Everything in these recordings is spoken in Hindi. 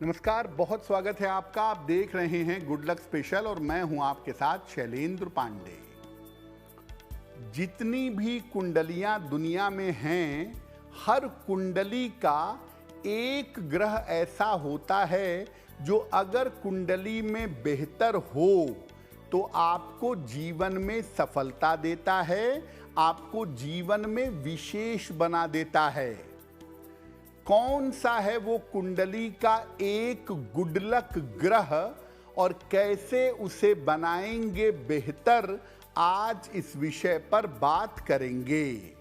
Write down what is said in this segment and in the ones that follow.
नमस्कार, बहुत स्वागत है आपका। आप देख रहे हैं गुड लक स्पेशल और मैं हूं आपके साथ शैलेंद्र पांडे। जितनी भी कुंडलियां दुनिया में हैं, हर कुंडली का एक ग्रह ऐसा होता है जो अगर कुंडली में बेहतर हो तो आपको जीवन में सफलता देता है, आपको जीवन में विशेष बना देता है। कौन सा है वो कुंडली का एक गुड लक ग्रह और कैसे उसे बनाएंगे बेहतर, आज इस विषय पर बात करेंगे।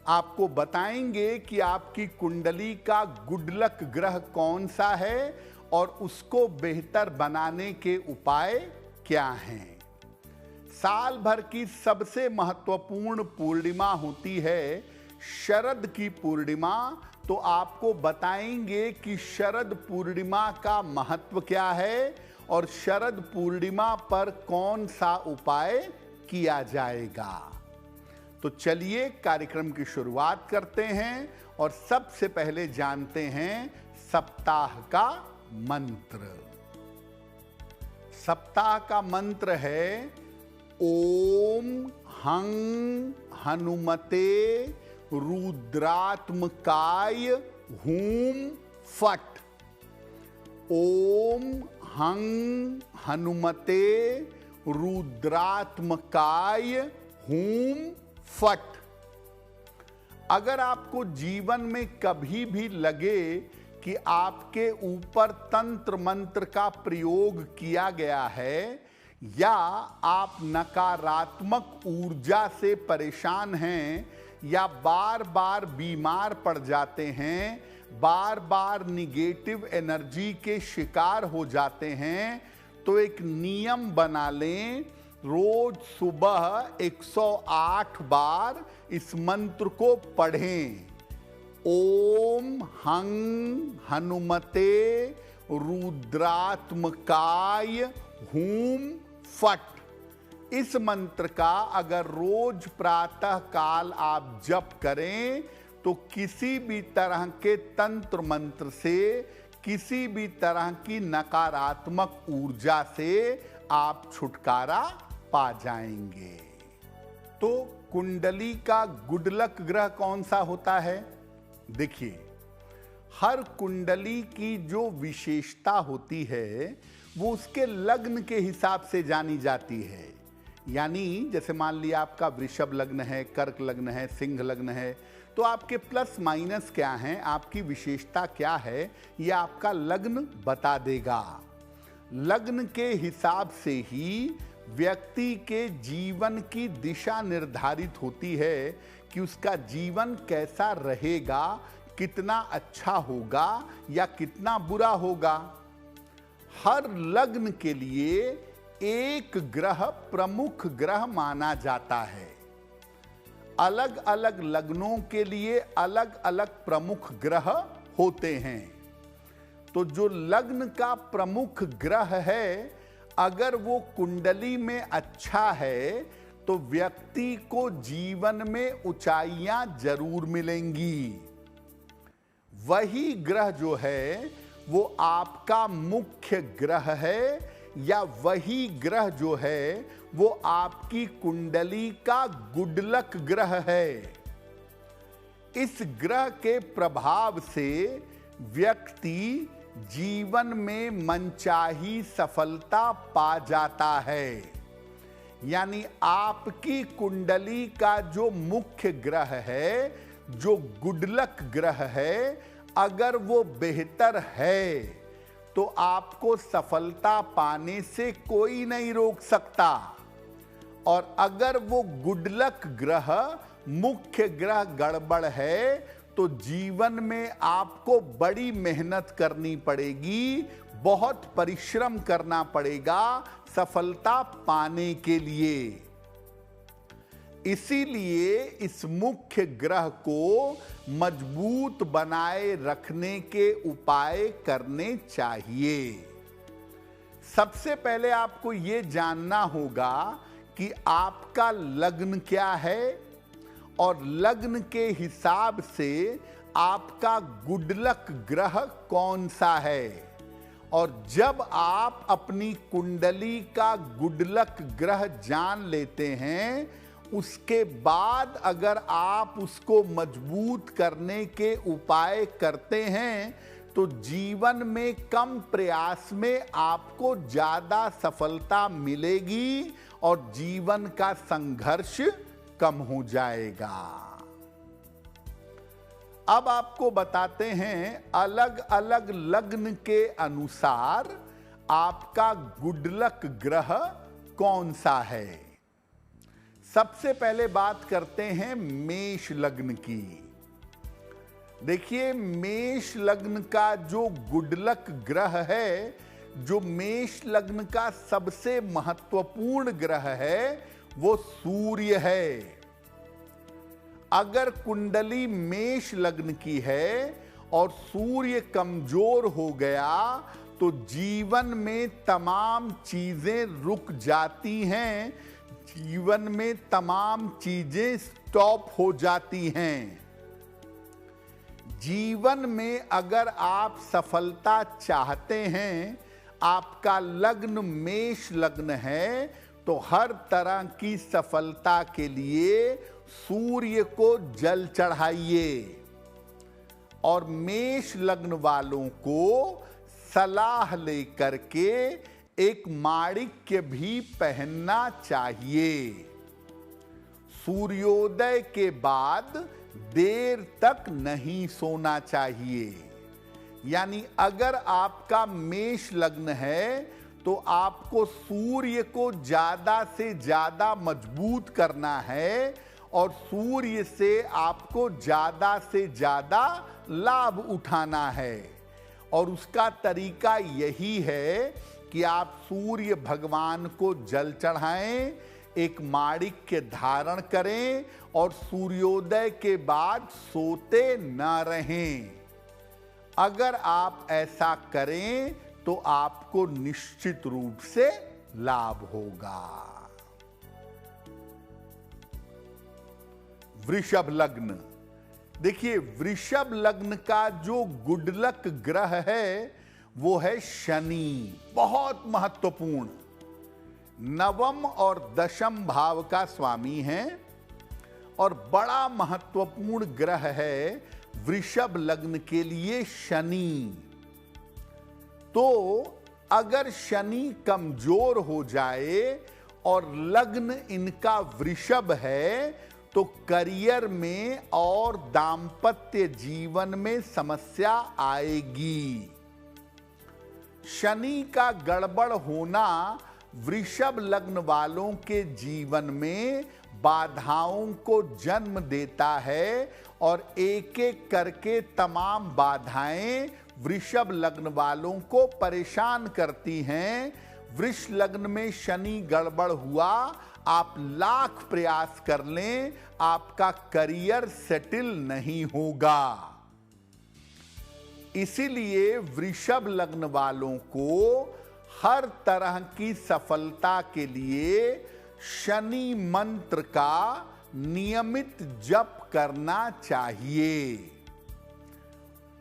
आपको बताएंगे कि आपकी कुंडली का गुड लक ग्रह कौन सा है और उसको बेहतर बनाने के उपाय क्या हैं। साल भर की सबसे महत्वपूर्ण पूर्णिमा होती है शरद की पूर्णिमा। तो आपको बताएंगे कि शरद पूर्णिमा का महत्व क्या है और शरद पूर्णिमा पर कौन सा उपाय किया जाएगा। तो चलिए कार्यक्रम की शुरुआत करते हैं और सबसे पहले जानते हैं सप्ताह का मंत्र। सप्ताह का मंत्र है ओम हं हनुमते रुद्रात्मकाय हूम फट। ओम हं हनुमते रुद्रात्मकाय हूम फट। अगर आपको जीवन में कभी भी लगे कि आपके ऊपर तंत्र मंत्र का प्रयोग किया गया है या आप नकारात्मक ऊर्जा से परेशान हैं या बार बार बीमार पड़ जाते हैं, बार बार निगेटिव एनर्जी के शिकार हो जाते हैं, तो एक नियम बना लें। रोज सुबह 108 बार इस मंत्र को पढ़ें। ओम हं हनुमते रुद्रात्मकाय हूम फट। इस मंत्र का अगर रोज प्रातः काल आप जप करें तो किसी भी तरह के तंत्र मंत्र से, किसी भी तरह की नकारात्मक ऊर्जा से आप छुटकारा पा जाएंगे। तो कुंडली का गुड लक ग्रह कौन सा होता है? देखिए, हर कुंडली की जो विशेषता होती है वो उसके लग्न के हिसाब से जानी जाती है। यानी जैसे मान लिया आपका वृषभ लग्न है, कर्क लग्न है, सिंह लग्न है, तो आपके प्लस माइनस क्या हैं, आपकी विशेषता क्या है, यह आपका लग्न बता देगा। लग्न के हिसाब से ही व्यक्ति के जीवन की दिशा निर्धारित होती है कि उसका जीवन कैसा रहेगा, कितना अच्छा होगा या कितना बुरा होगा। हर लग्न के लिए एक ग्रह प्रमुख ग्रह माना जाता है। अलग अलग लग्नों के लिए अलग अलग प्रमुख ग्रह होते हैं। तो जो लग्न का प्रमुख ग्रह है, अगर वो कुंडली में अच्छा है तो व्यक्ति को जीवन में ऊंचाइयां जरूर मिलेंगी। वही ग्रह जो है वो आपका मुख्य ग्रह है या वही ग्रह जो है वो आपकी कुंडली का गुड लक ग्रह है। इस ग्रह के प्रभाव से व्यक्ति जीवन में मनचाही सफलता पा जाता है। यानी आपकी कुंडली का जो मुख्य ग्रह है, जो गुड लक ग्रह है, अगर वो बेहतर है तो आपको सफलता पाने से कोई नहीं रोक सकता। और अगर वो गुड लक ग्रह, मुख्य ग्रह गड़बड़ है तो जीवन में आपको बड़ी मेहनत करनी पड़ेगी, बहुत परिश्रम करना पड़ेगा सफलता पाने के लिए। इसीलिए इस मुख्य ग्रह को मजबूत बनाए रखने के उपाय करने चाहिए। सबसे पहले आपको यह जानना होगा कि आपका लग्न क्या है और लग्न के हिसाब से आपका गुड लक ग्रह कौन सा है। और जब आप अपनी कुंडली का गुड लक ग्रह जान लेते हैं, उसके बाद अगर आप उसको मजबूत करने के उपाय करते हैं तो जीवन में कम प्रयास में आपको ज्यादा सफलता मिलेगी और जीवन का संघर्ष कम हो जाएगा। अब आपको बताते हैं अलग अलग लग्न के अनुसार आपका गुड लक ग्रह कौन सा है। सबसे पहले बात करते हैं मेष लग्न की। देखिए, मेष लग्न का जो गुड लक ग्रह है, जो मेष लग्न का सबसे महत्वपूर्ण ग्रह है, वो सूर्य है। अगर कुंडली मेष लग्न की है और सूर्य कमजोर हो गया तो जीवन में तमाम चीजें रुक जाती हैं, जीवन में तमाम चीजें स्टॉप हो जाती हैं। जीवन में अगर आप सफलता चाहते हैं, आपका लग्न मेष लग्न है, तो हर तरह की सफलता के लिए सूर्य को जल चढ़ाइए। और मेष लग्न वालों को सलाह लेकर के एक माणिक्य भी पहनना चाहिए। सूर्योदय के बाद देर तक नहीं सोना चाहिए। यानी अगर आपका मेष लग्न है तो आपको सूर्य को ज्यादा से ज्यादा मजबूत करना है और सूर्य से आपको ज्यादा से ज्यादा लाभ उठाना है। और उसका तरीका यही है कि आप सूर्य भगवान को जल चढ़ाएं, एक माणिक्य धारण करें और सूर्योदय के बाद सोते न रहें। अगर आप ऐसा करें तो आपको निश्चित रूप से लाभ होगा। वृषभ लग्न। देखिए, वृषभ लग्न का जो गुड लक ग्रह है वो है शनि। बहुत महत्वपूर्ण, नवम और दशम भाव का स्वामी है और बड़ा महत्वपूर्ण ग्रह है वृषभ लग्न के लिए शनि। तो अगर शनि कमजोर हो जाए और लग्न इनका वृषभ है तो करियर में और दांपत्य जीवन में समस्या आएगी। शनि का गड़बड़ होना वृषभ लग्न वालों के जीवन में बाधाओं को जन्म देता है और एक एक करके तमाम बाधाएं वृषभ लग्न वालों को परेशान करती हैं। वृष लग्न में शनि गड़बड़ हुआ, आप लाख प्रयास कर लें, आपका करियर सेटल नहीं होगा। इसीलिए वृषभ लग्न वालों को हर तरह की सफलता के लिए शनि मंत्र का नियमित जप करना चाहिए।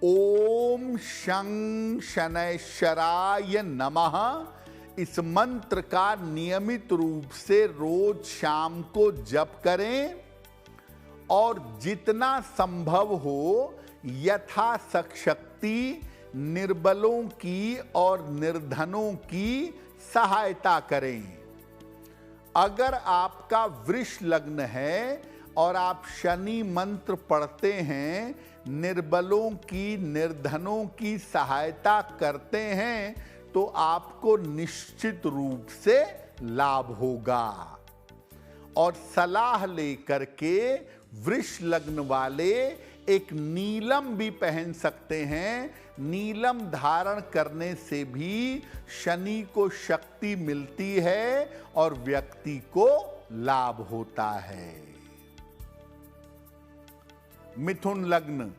ओम शं शनैश्चराय नमः, इस मंत्र का नियमित रूप से रोज शाम को जप करें और जितना संभव हो यथाशक्ति निर्बलों की और निर्धनों की सहायता करें। अगर आपका वृष लग्न है और आप शनि मंत्र पढ़ते हैं, निर्बलों की निर्धनों की सहायता करते हैं, तो आपको निश्चित रूप से लाभ होगा। और सलाह लेकर के वृष लग्न वाले एक नीलम भी पहन सकते हैं। नीलम धारण करने से भी शनि को शक्ति मिलती है और व्यक्ति को लाभ होता है। मिथुन लग्न।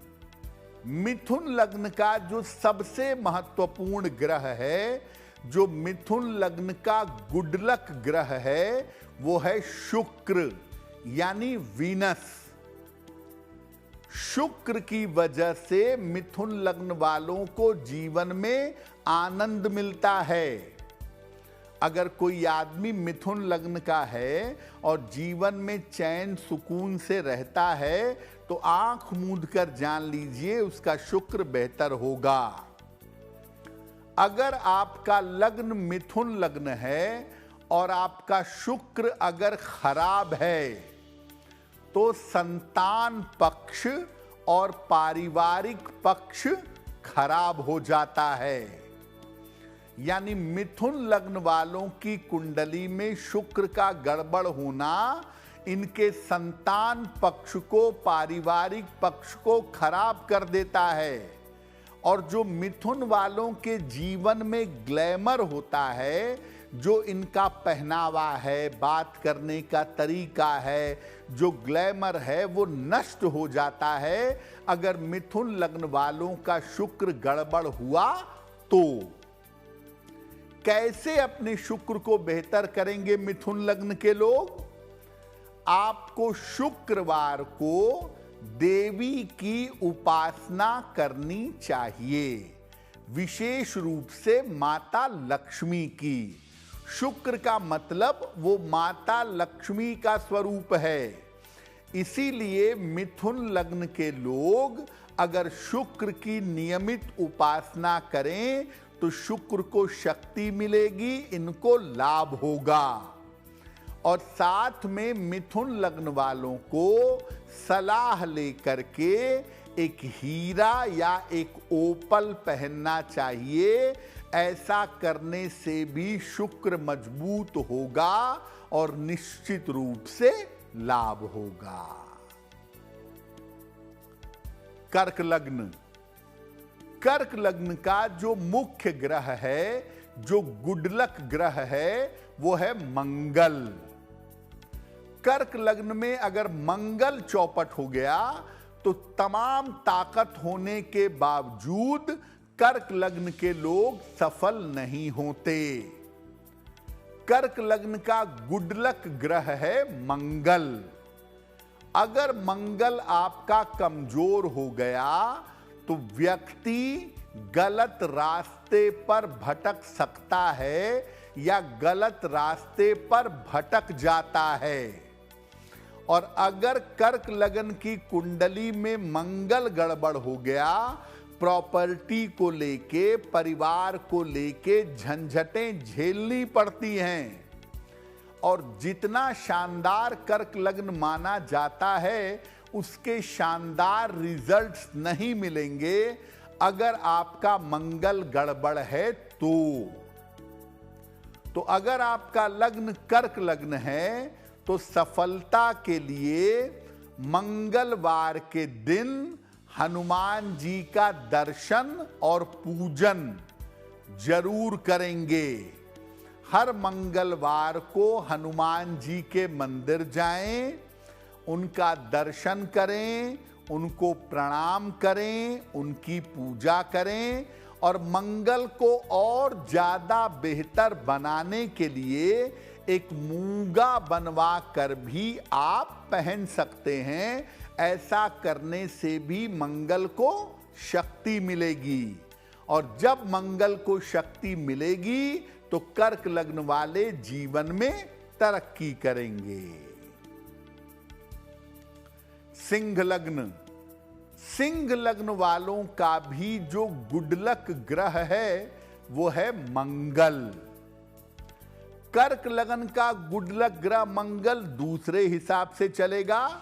मिथुन लग्न का जो सबसे महत्वपूर्ण ग्रह है, जो मिथुन लग्न का गुड लक ग्रह है, वो है शुक्र यानी वीनस। शुक्र की वजह से मिथुन लग्न वालों को जीवन में आनंद मिलता है। अगर कोई आदमी मिथुन लग्न का है और जीवन में चैन सुकून से रहता है तो आंख मूंद कर जान लीजिए उसका शुक्र बेहतर होगा। अगर आपका लग्न मिथुन लग्न है और आपका शुक्र अगर खराब है तो संतान पक्ष और पारिवारिक पक्ष खराब हो जाता है। यानी मिथुन लग्न वालों की कुंडली में शुक्र का गड़बड़ होना इनके संतान पक्ष को, पारिवारिक पक्ष को खराब कर देता है। और जो मिथुन वालों के जीवन में ग्लैमर होता है, जो इनका पहनावा है, बात करने का तरीका है, जो ग्लैमर है वो नष्ट हो जाता है अगर मिथुन लग्न वालों का शुक्र गड़बड़ हुआ तो। कैसे अपने शुक्र को बेहतर करेंगे मिथुन लग्न के लोग? आपको शुक्रवार को देवी की उपासना करनी चाहिए, विशेष रूप से माता लक्ष्मी की। शुक्र का मतलब वो माता लक्ष्मी का स्वरूप है। इसीलिए मिथुन लग्न के लोग अगर शुक्र की नियमित उपासना करें तो शुक्र को शक्ति मिलेगी, इनको लाभ होगा। और साथ में मिथुन लग्न वालों को सलाह लेकर के एक हीरा या एक ओपल पहनना चाहिए। ऐसा करने से भी शुक्र मजबूत होगा और निश्चित रूप से लाभ होगा। कर्क लग्न। कर्क लग्न का जो मुख्य ग्रह है, जो गुडलक ग्रह है, वो है मंगल। कर्क लग्न में अगर मंगल चौपट हो गया तो तमाम ताकत होने के बावजूद कर्क लग्न के लोग सफल नहीं होते। कर्क लग्न का गुडलक ग्रह है मंगल। अगर मंगल आपका कमजोर हो गया तो व्यक्ति गलत रास्ते पर भटक सकता है या गलत रास्ते पर भटक जाता है। और अगर कर्क लगन की कुंडली में मंगल गड़बड़ हो गया, प्रॉपर्टी को लेके, परिवार को लेके झंझटें झेलनी पड़ती हैं। और जितना शानदार कर्क लग्न माना जाता है उसके शानदार रिजल्ट्स नहीं मिलेंगे अगर आपका मंगल गड़बड़ है तो अगर आपका लग्न कर्क लग्न है तो सफलता के लिए मंगलवार के दिन हनुमान जी का दर्शन और पूजन जरूर करेंगे। हर मंगलवार को हनुमान जी के मंदिर जाएं, उनका दर्शन करें, उनको प्रणाम करें, उनकी पूजा करें और मंगल को और ज्यादा बेहतर बनाने के लिए एक मूंगा बनवा कर भी आप पहन सकते हैं। ऐसा करने से भी मंगल को शक्ति मिलेगी और जब मंगल को शक्ति मिलेगी तो कर्क लग्न वाले जीवन में तरक्की करेंगे। सिंह लग्न। सिंह लग्न वालों का भी जो गुडलक ग्रह है वो है मंगल। कर्क लगन का गुडलक ग्रह मंगल दूसरे हिसाब से चलेगा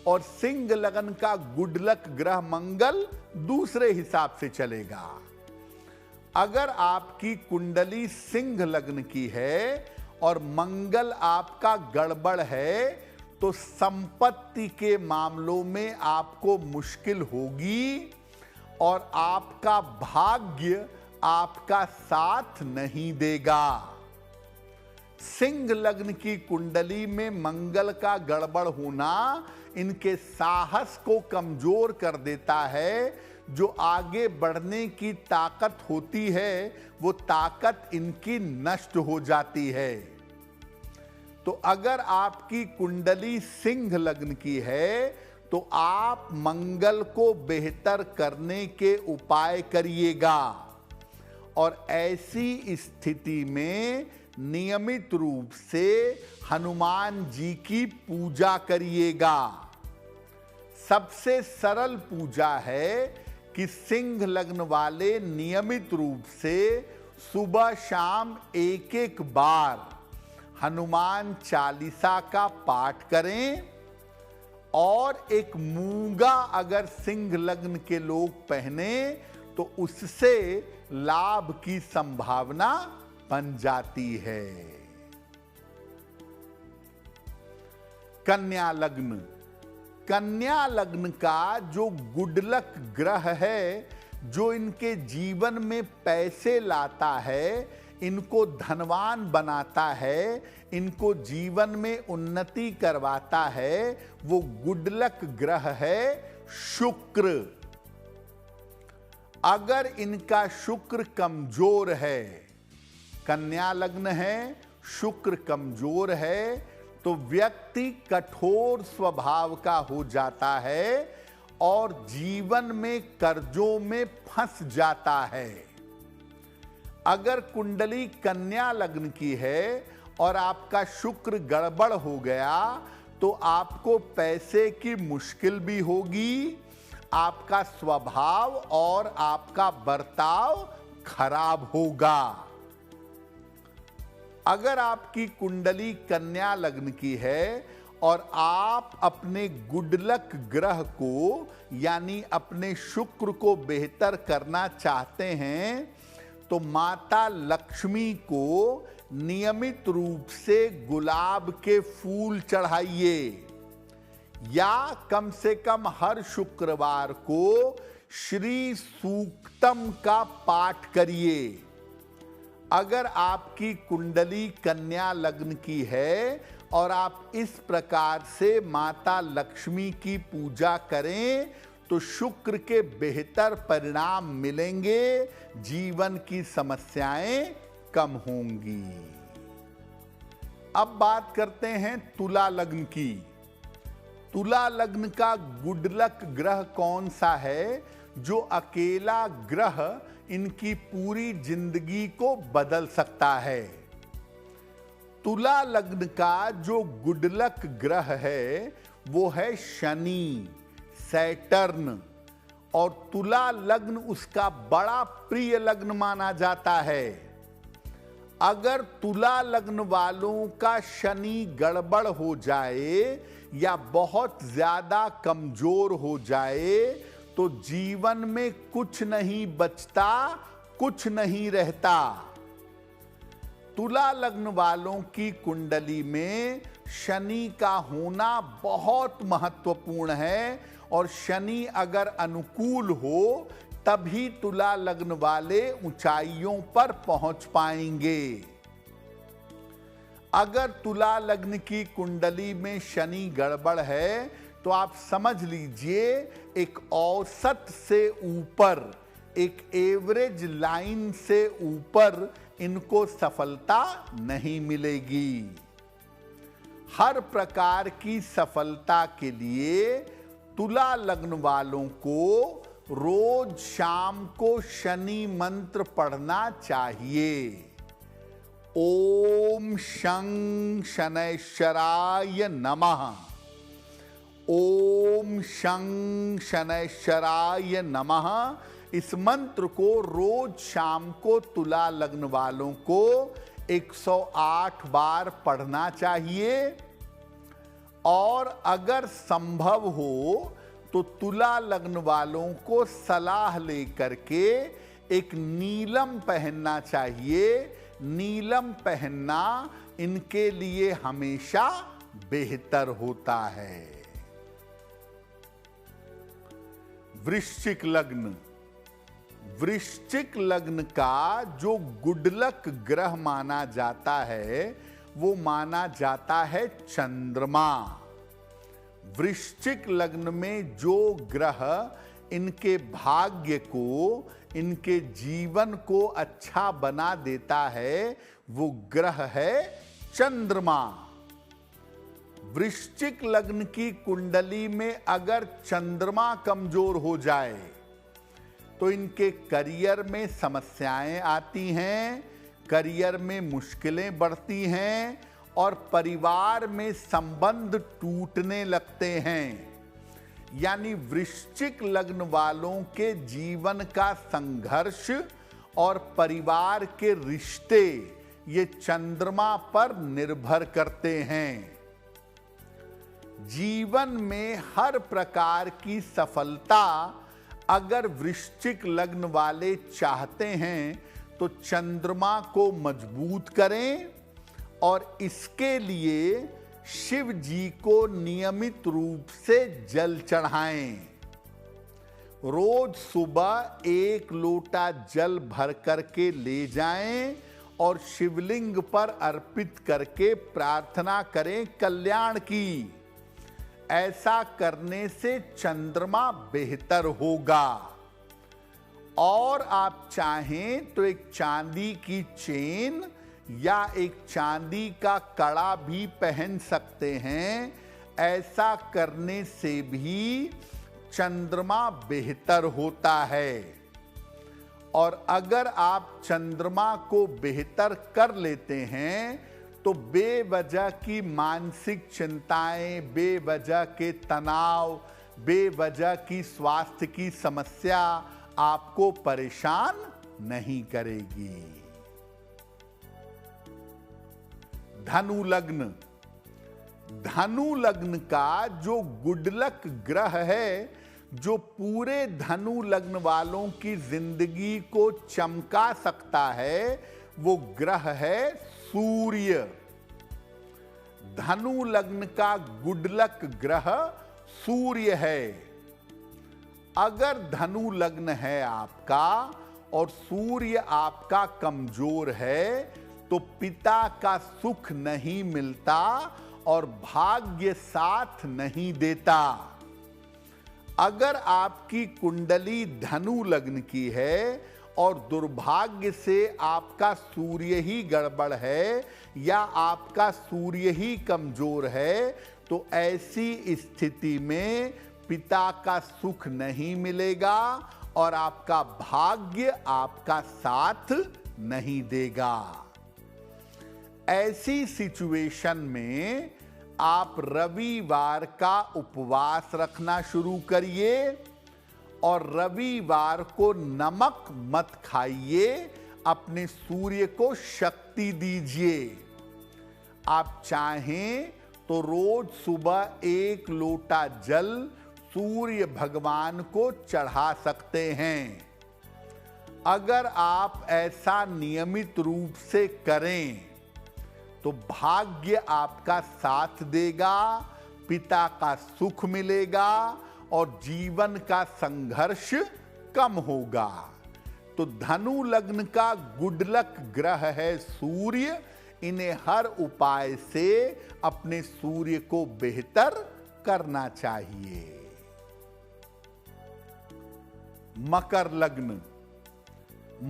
और सिंह लगन का गुडलक ग्रह मंगल दूसरे हिसाब से चलेगा। अगर आपकी कुंडली सिंह लग्न की है और मंगल आपका गड़बड़ है तो संपत्ति के मामलों में आपको मुश्किल होगी और आपका भाग्य आपका साथ नहीं देगा। सिंह लग्न की कुंडली में मंगल का गड़बड़ होना इनके साहस को कमजोर कर देता है। जो आगे बढ़ने की ताकत होती है वो ताकत इनकी नष्ट हो जाती है। तो अगर आपकी कुंडली सिंह लग्न की है तो आप मंगल को बेहतर करने के उपाय करिएगा। और ऐसी स्थिति में नियमित रूप से हनुमान जी की पूजा करिएगा। सबसे सरल पूजा है कि सिंह लग्न वाले नियमित रूप से सुबह शाम एक एक बार हनुमान चालीसा का पाठ करें, और एक मूंगा अगर सिंह लग्न के लोग पहने तो उससे लाभ की संभावना बन जाती है। कन्या लग्न। कन्या लग्न का जो गुडलक ग्रह है, जो इनके जीवन में पैसे लाता है, इनको धनवान बनाता है, इनको जीवन में उन्नति करवाता है, वो गुडलक ग्रह है शुक्र। अगर इनका शुक्र कमजोर है, कन्या लग्न है, शुक्र कमजोर है, तो व्यक्ति कठोर स्वभाव का हो जाता है और जीवन में कर्जों में फंस जाता है। अगर कुंडली कन्या लग्न की है और आपका शुक्र गड़बड़ हो गया तो आपको पैसे की मुश्किल भी होगी, आपका स्वभाव और आपका बर्ताव खराब होगा। अगर आपकी कुंडली कन्या लग्न की है और आप अपने गुडलक ग्रह को यानी अपने शुक्र को बेहतर करना चाहते हैं, तो माता लक्ष्मी को नियमित रूप से गुलाब के फूल चढ़ाइए, या कम से कम हर शुक्रवार को श्री सूक्तम का पाठ करिए। अगर आपकी कुंडली कन्या लग्न की है और आप इस प्रकार से माता लक्ष्मी की पूजा करें तो शुक्र के बेहतर परिणाम मिलेंगे, जीवन की समस्याएं कम होंगी। अब बात करते हैं तुला लग्न की। तुला लग्न का गुडलक ग्रह कौन सा है, जो अकेला ग्रह इनकी पूरी जिंदगी को बदल सकता है। तुला लग्न का जो गुडलक ग्रह है वो है शनि, सैटर्न, और तुला लग्न उसका बड़ा प्रिय लग्न माना जाता है। अगर तुला लग्न वालों का शनि गड़बड़ हो जाए या बहुत ज्यादा कमजोर हो जाए तो जीवन में कुछ नहीं बचता, कुछ नहीं रहता। तुला लग्न वालों की कुंडली में शनि का होना बहुत महत्वपूर्ण है, और शनि अगर अनुकूल हो तभी तुला लग्न वाले ऊंचाइयों पर पहुंच पाएंगे। अगर तुला लग्न की कुंडली में शनि गड़बड़ है तो आप समझ लीजिए एक औसत से ऊपर, एक एवरेज लाइन से ऊपर इनको सफलता नहीं मिलेगी। हर प्रकार की सफलता के लिए तुला लग्न वालों को रोज शाम को शनि मंत्र पढ़ना चाहिए। ओम शं शनैश्चराय नमः, ओम शं शनैश्चराय नमः। इस मंत्र को रोज शाम को तुला लग्न वालों को 108 बार पढ़ना चाहिए। और अगर संभव हो तो तुला लग्न वालों को सलाह लेकर के एक नीलम पहनना चाहिए। नीलम पहनना इनके लिए हमेशा बेहतर होता है। वृश्चिक लग्न। वृश्चिक लग्न का जो गुडलक ग्रह माना जाता है वो माना जाता है चंद्रमा। वृश्चिक लग्न में जो ग्रह इनके भाग्य को, इनके जीवन को अच्छा बना देता है वो ग्रह है चंद्रमा। वृश्चिक लग्न की कुंडली में अगर चंद्रमा कमजोर हो जाए तो इनके करियर में समस्याएं आती हैं, करियर में मुश्किलें बढ़ती हैं और परिवार में संबंध टूटने लगते हैं। यानी वृश्चिक लग्न वालों के जीवन का संघर्ष और परिवार के रिश्ते ये चंद्रमा पर निर्भर करते हैं। जीवन में हर प्रकार की सफलता अगर वृश्चिक लग्न वाले चाहते हैं तो चंद्रमा को मजबूत करें और इसके लिए शिव जी को नियमित रूप से जल चढ़ाएं। रोज सुबह 1 लोटा जल भर करके ले जाएं और शिवलिंग पर अर्पित करके प्रार्थना करें कल्याण की। ऐसा करने से चंद्रमा बेहतर होगा। और आप चाहें तो एक चांदी की चेन या एक चांदी का कड़ा भी पहन सकते हैं। ऐसा करने से भी चंद्रमा बेहतर होता है। और अगर आप चंद्रमा को बेहतर कर लेते हैं तो बेवजह की मानसिक चिंताएं, बेवजह के तनाव, बेवजह की स्वास्थ्य की समस्या आपको परेशान नहीं करेगी। धनु लग्न। धनु लग्न का जो गुडलक ग्रह है, जो पूरे धनु लग्न वालों की जिंदगी को चमका सकता है, वो ग्रह है सूर्य। धनु लग्न का गुडलक ग्रह सूर्य है। अगर धनु लग्न है आपका और सूर्य आपका कमजोर है तो पिता का सुख नहीं मिलता और भाग्य साथ नहीं देता। अगर आपकी कुंडली धनु लग्न की है और दुर्भाग्य से आपका सूर्य ही गड़बड़ है या आपका सूर्य ही कमजोर है तो ऐसी स्थिति में पिता का सुख नहीं मिलेगा और आपका भाग्य आपका साथ नहीं देगा। ऐसी सिचुएशन में आप रविवार का उपवास रखना शुरू करिए और रविवार को नमक मत खाइए, अपने सूर्य को शक्ति दीजिए। आप चाहें तो रोज सुबह 1 लोटा जल सूर्य भगवान को चढ़ा सकते हैं। अगर आप ऐसा नियमित रूप से करें तो भाग्य आपका साथ देगा, पिता का सुख मिलेगा और जीवन का संघर्ष कम होगा। तो धनु लग्न का गुडलक ग्रह है सूर्य। इन्हें हर उपाय से अपने सूर्य को बेहतर करना चाहिए। मकर लग्न।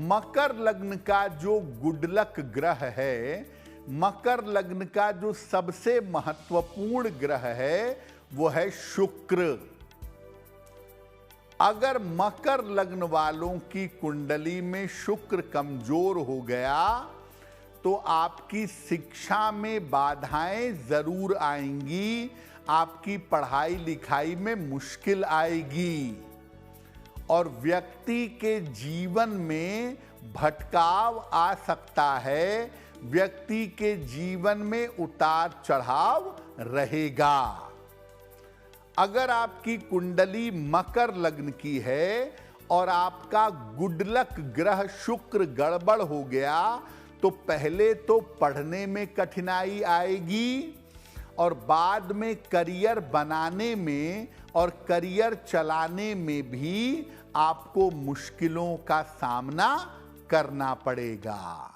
मकर लग्न का जो गुडलक ग्रह है, मकर लग्न का जो सबसे महत्वपूर्ण ग्रह है वो है शुक्र। अगर मकर लग्न वालों की कुंडली में शुक्र कमजोर हो गया तो आपकी शिक्षा में बाधाएं जरूर आएंगी, आपकी पढ़ाई लिखाई में मुश्किल आएगी और व्यक्ति के जीवन में भटकाव आ सकता है। व्यक्ति के जीवन में उतार चढ़ाव रहेगा। अगर आपकी कुंडली मकर लग्न की है और आपका गुडलक ग्रह शुक्र गड़बड़ हो गया तो पहले तो पढ़ने में कठिनाई आएगी और बाद में करियर बनाने में और करियर चलाने में भी आपको मुश्किलों का सामना करना पड़ेगा।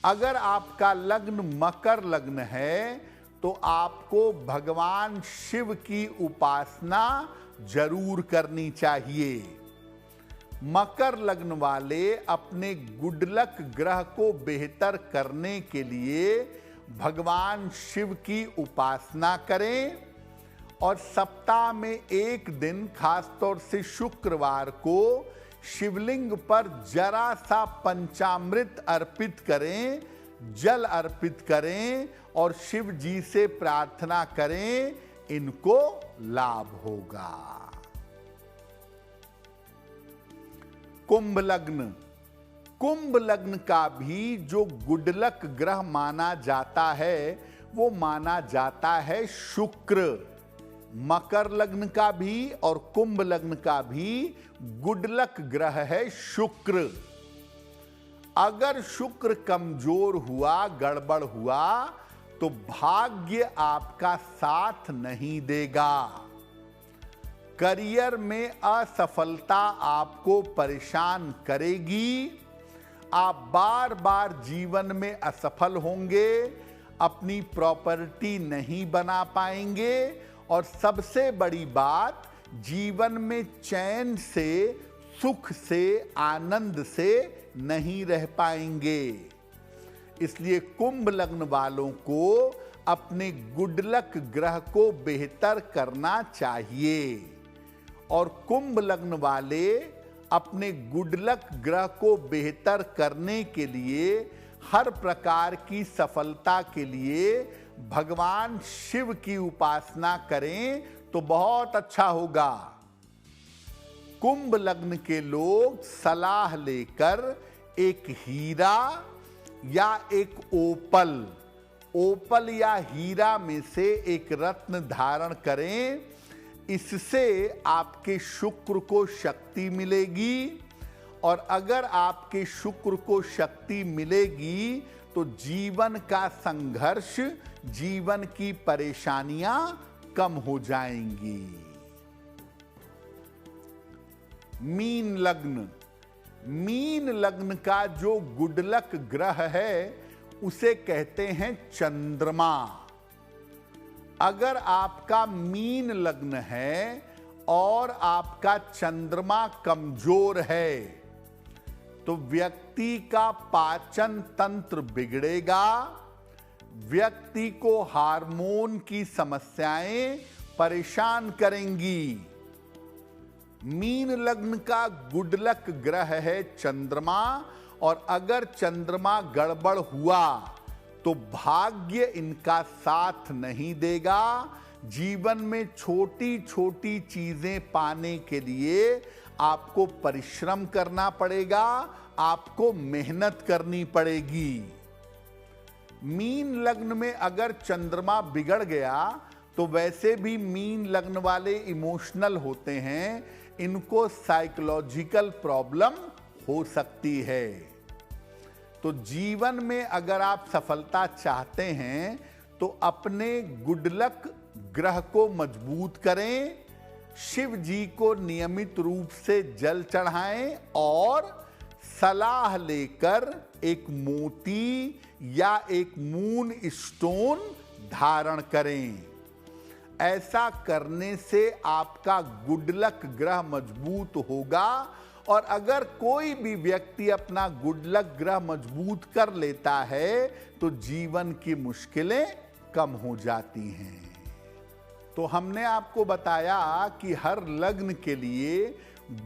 अगर आपका लग्न मकर लग्न है तो आपको भगवान शिव की उपासना जरूर करनी चाहिए। मकर लग्न वाले अपने गुडलक ग्रह को बेहतर करने के लिए भगवान शिव की उपासना करें और सप्ताह में एक दिन खासतौर से शुक्रवार को शिवलिंग पर जरा सा पंचामृत अर्पित करें, जल अर्पित करें और शिव जी से प्रार्थना करें, इनको लाभ होगा। कुंभ लग्न। कुंभ लग्न का भी जो गुडलक ग्रह माना जाता है वो माना जाता है शुक्र। मकर लग्न का भी और कुंभ लग्न का भी गुडलक ग्रह है शुक्र। अगर शुक्र कमजोर हुआ, गड़बड़ हुआ तो भाग्य आपका साथ नहीं देगा। करियर में असफलता आपको परेशान करेगी। आप बार बार जीवन में असफल होंगे, अपनी प्रॉपर्टी नहीं बना पाएंगे और सबसे बड़ी बात, जीवन में चैन से, सुख से, आनंद से नहीं रह पाएंगे। इसलिए कुंभ लग्न वालों को अपने गुडलक ग्रह को बेहतर करना चाहिए और कुंभ लग्न वाले अपने गुडलक ग्रह को बेहतर करने के लिए, हर प्रकार की सफलता के लिए भगवान शिव की उपासना करें तो बहुत अच्छा होगा। कुंभ लग्न के लोग सलाह लेकर एक हीरा या एक ओपल या हीरा में से एक रत्न धारण करें। इससे आपके शुक्र को शक्ति मिलेगी और अगर आपके शुक्र को शक्ति मिलेगी तो जीवन का संघर्ष, जीवन की परेशानियां कम हो जाएंगी। मीन लग्न। मीन लग्न का जो गुडलक ग्रह है उसे कहते हैं चंद्रमा। अगर आपका मीन लग्न है और आपका चंद्रमा कमजोर है तो व्यक्ति का पाचन तंत्र बिगड़ेगा, व्यक्ति को हार्मोन की समस्याएं परेशान करेंगी। मीन लग्न का गुडलक ग्रह है चंद्रमा और अगर चंद्रमा गड़बड़ हुआ तो भाग्य इनका साथ नहीं देगा। जीवन में छोटी छोटी चीजें पाने के लिए आपको परिश्रम करना पड़ेगा, आपको मेहनत करनी पड़ेगी। मीन लग्न में अगर चंद्रमा बिगड़ गया तो वैसे भी मीन लग्न वाले इमोशनल होते हैं, इनको साइकोलॉजिकल प्रॉब्लम हो सकती है। तो जीवन में अगर आप सफलता चाहते हैं तो अपने गुडलक ग्रह को मजबूत करें, शिव जी को नियमित रूप से जल चढ़ाएं और सलाह लेकर एक मोती या एक मून स्टोन धारण करें। ऐसा करने से आपका गुडलक ग्रह मजबूत होगा और अगर कोई भी व्यक्ति अपना गुडलक ग्रह मजबूत कर लेता है तो जीवन की मुश्किलें कम हो जाती हैं। तो हमने आपको बताया कि हर लग्न के लिए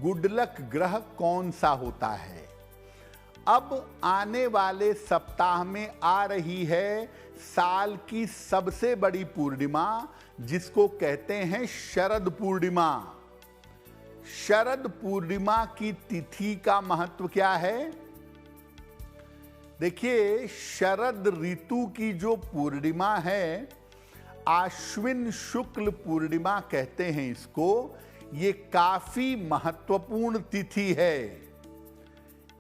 गुडलक ग्रह कौन सा होता है। अब आने वाले सप्ताह में आ रही है साल की सबसे बड़ी पूर्णिमा, जिसको कहते हैं शरद पूर्णिमा। शरद पूर्णिमा की तिथि का महत्व क्या है? देखिए, शरद ऋतु की जो पूर्णिमा है, आश्विन शुक्ल पूर्णिमा कहते हैं इसको, ये काफी महत्वपूर्ण तिथि है।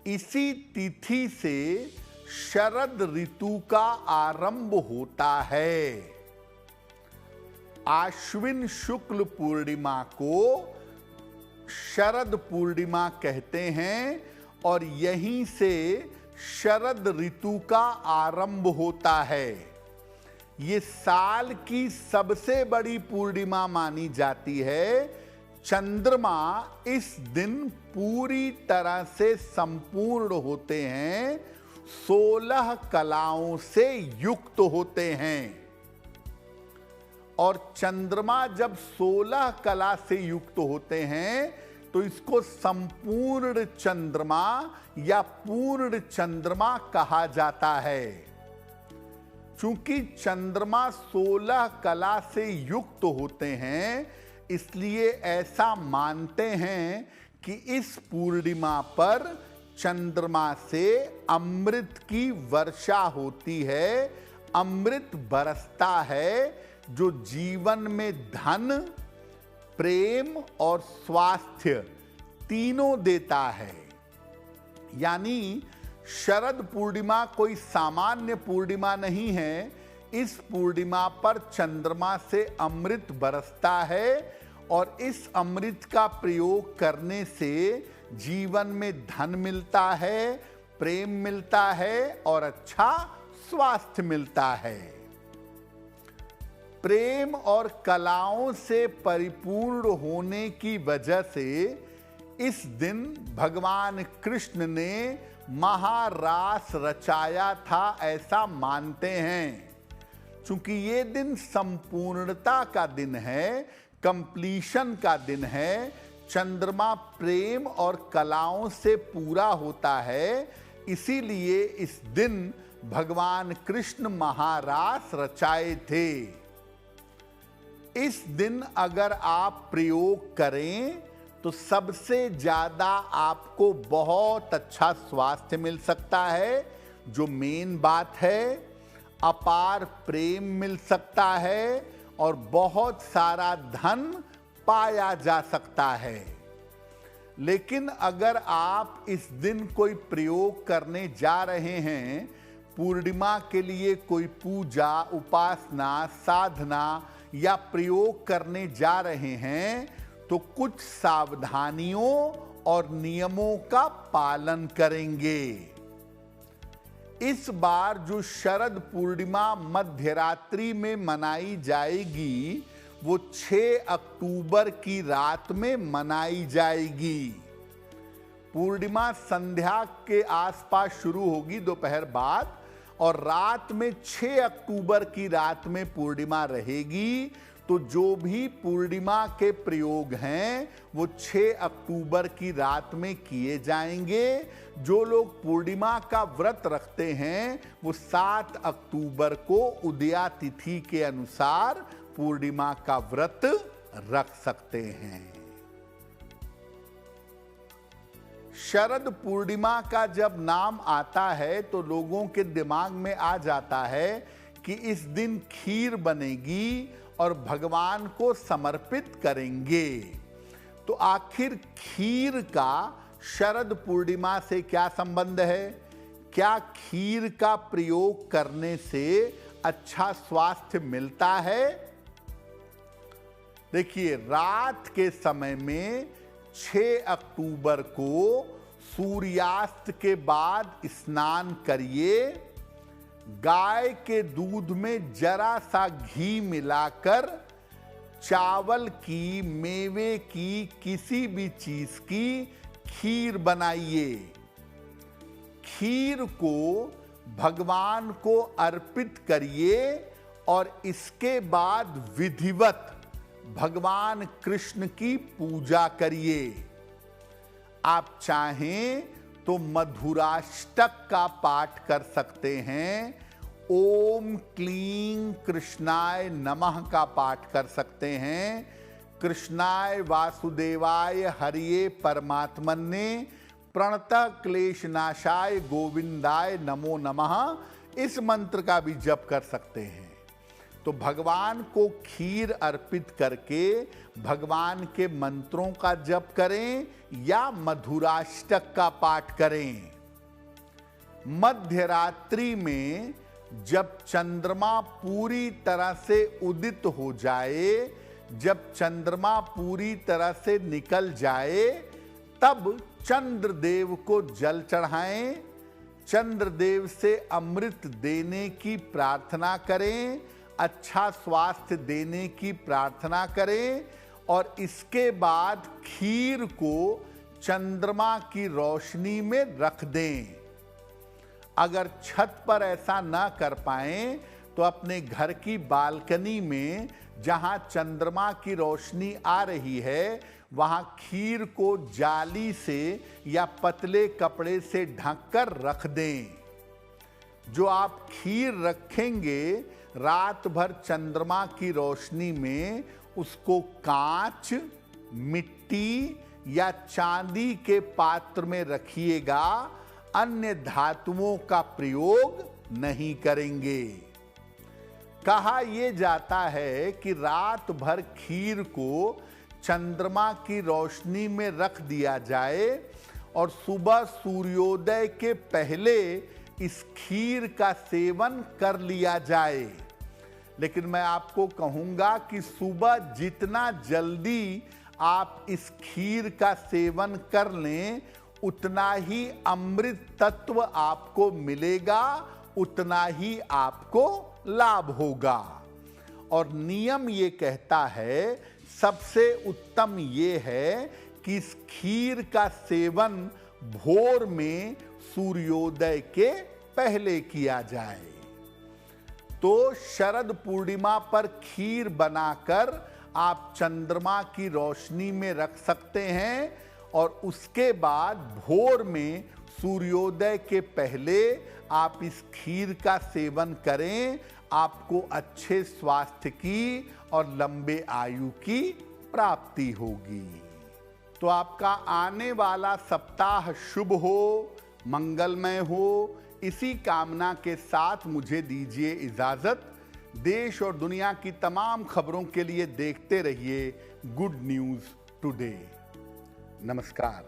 इसी तिथि से शरद ऋतु का आरंभ होता है। आश्विन शुक्ल पूर्णिमा को शरद पूर्णिमा कहते हैं और यहीं से शरद ऋतु का आरंभ होता है। ये साल की सबसे बड़ी पूर्णिमा मानी जाती है। चंद्रमा इस दिन पूरी तरह से संपूर्ण होते हैं, 16 कलाओं से युक्त होते हैं। और चंद्रमा जब 16 कला से युक्त होते हैं तो इसको संपूर्ण चंद्रमा या पूर्ण चंद्रमा कहा जाता है। चूंकि चंद्रमा 16 कला से युक्त होते हैं, इसलिए ऐसा मानते हैं कि इस पूर्णिमा पर चंद्रमा से अमृत की वर्षा होती है, अमृत बरसता है, जो जीवन में धन, प्रेम और स्वास्थ्य तीनों देता है। यानी शरद पूर्णिमा कोई सामान्य पूर्णिमा नहीं है। इस पूर्णिमा पर चंद्रमा से अमृत बरसता है और इस अमृत का प्रयोग करने से जीवन में धन मिलता है, प्रेम मिलता है और अच्छा स्वास्थ्य मिलता है। प्रेम और कलाओं से परिपूर्ण होने की वजह से इस दिन भगवान कृष्ण ने महारास रचाया था, ऐसा मानते हैं। चूंकि ये दिन संपूर्णता का दिन है, कंप्लीशन का दिन है, चंद्रमा प्रेम और कलाओं से पूरा होता है, इसीलिए इस दिन भगवान कृष्ण महारास रचाए थे। इस दिन अगर आप प्रयोग करें तो सबसे ज्यादा आपको बहुत अच्छा स्वास्थ्य मिल सकता है, जो मेन बात है। अपार प्रेम मिल सकता है और बहुत सारा धन पाया जा सकता है। लेकिन अगर आप इस दिन कोई प्रयोग करने जा रहे हैं, पूर्णिमा के लिए कोई पूजा, उपासना, साधना या प्रयोग करने जा रहे हैं, तो कुछ सावधानियों और नियमों का पालन करेंगे। इस बार जो शरद पूर्णिमा मध्यरात्रि में मनाई जाएगी, वो 6 अक्टूबर की रात में मनाई जाएगी। पूर्णिमा संध्या के आसपास शुरू होगी दोपहर बाद, और रात में 6 अक्टूबर की रात में पूर्णिमा रहेगी। तो जो भी पूर्णिमा के प्रयोग हैं वो 6 अक्टूबर की रात में किए जाएंगे। जो लोग पूर्णिमा का व्रत रखते हैं वो 7 अक्टूबर को उदया तिथि के अनुसार पूर्णिमा का व्रत रख सकते हैं। शरद पूर्णिमा का जब नाम आता है तो लोगों के दिमाग में आ जाता है कि इस दिन खीर बनेगी और भगवान को समर्पित करेंगे। तो आखिर खीर का शरद पूर्णिमा से क्या संबंध है? क्या खीर का प्रयोग करने से अच्छा स्वास्थ्य मिलता है? देखिए, रात के समय में 6 अक्टूबर को सूर्यास्त के बाद स्नान करिए। गाय के दूध में जरा सा घी मिलाकर चावल की, मेवे की, किसी भी चीज की खीर बनाइए। खीर को भगवान को अर्पित करिए और इसके बाद विधिवत भगवान कृष्ण की पूजा करिए। आप चाहें तो मधुराष्टक का पाठ कर सकते हैं, ओम क्लीं कृष्णाय नमः का पाठ कर सकते हैं, कृष्णाय वासुदेवाय हरिये परमात्मने प्रणतः क्लेशनाशाय गोविंदाय नमो नमः, इस मंत्र का भी जप कर सकते हैं। तो भगवान को खीर अर्पित करके भगवान के मंत्रों का जप करें या मधुराष्टक का पाठ करें। मध्यरात्रि में जब चंद्रमा पूरी तरह से उदित हो जाए, जब चंद्रमा पूरी तरह से निकल जाए, तब चंद्रदेव को जल चढ़ाएं, चंद्रदेव से अमृत देने की प्रार्थना करें, अच्छा स्वास्थ्य देने की प्रार्थना करें और इसके बाद खीर को चंद्रमा की रोशनी में रख दें। अगर छत पर ऐसा ना कर पाएं तो अपने घर की बालकनी में जहां चंद्रमा की रोशनी आ रही है वहां खीर को जाली से या पतले कपड़े से ढककर रख दें। जो आप खीर रखेंगे रात भर चंद्रमा की रोशनी में उसको कांच, मिट्टी या चांदी के पात्र में रखिएगा, अन्य धातुओं का प्रयोग नहीं करेंगे। कहा यह जाता है कि रात भर खीर को चंद्रमा की रोशनी में रख दिया जाए और सुबह सूर्योदय के पहले इस खीर का सेवन कर लिया जाए। लेकिन मैं आपको कहूंगा कि सुबह जितना जल्दी आप इस खीर का सेवन कर लें उतना ही अमृत तत्व आपको मिलेगा, उतना ही आपको लाभ होगा। और नियम ये कहता है, सबसे उत्तम ये है कि इस खीर का सेवन भोर में सूर्योदय के पहले किया जाए। तो शरद पूर्णिमा पर खीर बनाकर आप चंद्रमा की रोशनी में रख सकते हैं और उसके बाद भोर में सूर्योदय के पहले आप इस खीर का सेवन करें। आपको अच्छे स्वास्थ्य की और लंबे आयु की प्राप्ति होगी। तो आपका आने वाला सप्ताह शुभ हो, मंगलमय हो, इसी कामना के साथ मुझे दीजिए इजाजत। देश और दुनिया की तमाम खबरों के लिए देखते रहिए गुड न्यूज़ टुडे। नमस्कार।